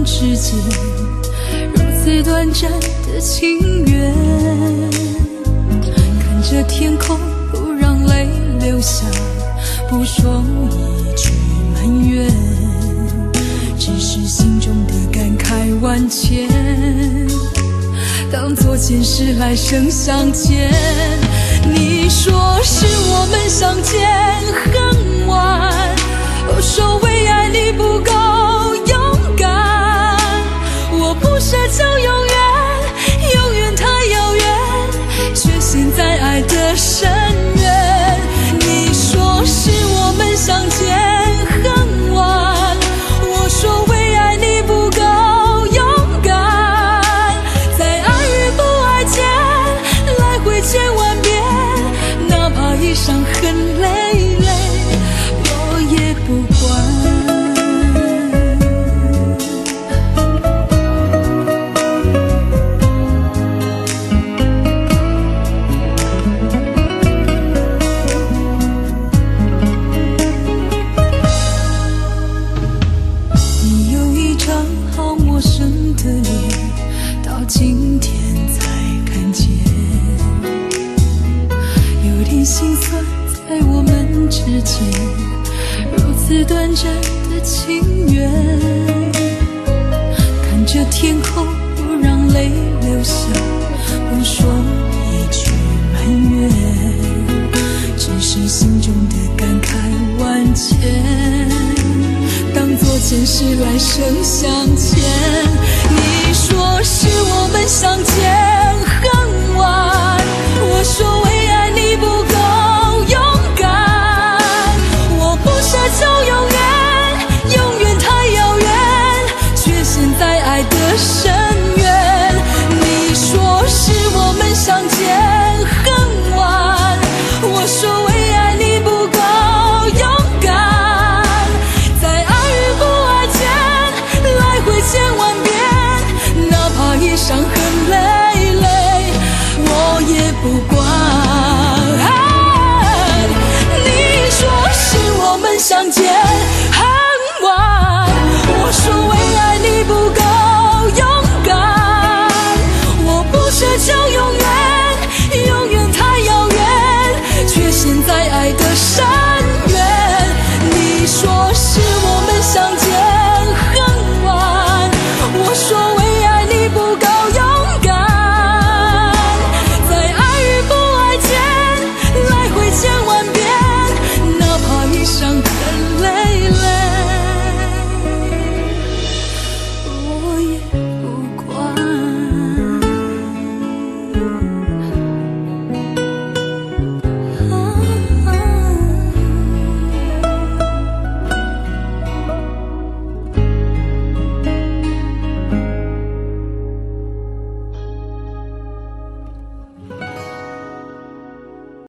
们之间如此短暂的情缘，看着天空不让泪流下，不说一句埋怨，只是心中的感慨万千，当作前世来生相见。你说是我们相见恨晚，我说为爱你不够勇敢，我不奢求永远，永远太遥远，却陷在爱的深渊。你说是我们相见恨晚，我说为爱你不够勇敢，在爱与不爱间来回千万遍，哪怕一伤痕累累，我也不管。你有一张好陌生的脸，到今天才看见，有点心酸在我们之间如此短暂的情缘，看着天空不让泪流下，不说一句埋怨，只是心中的感慨万千，当作前世来生相见。你说是我们相见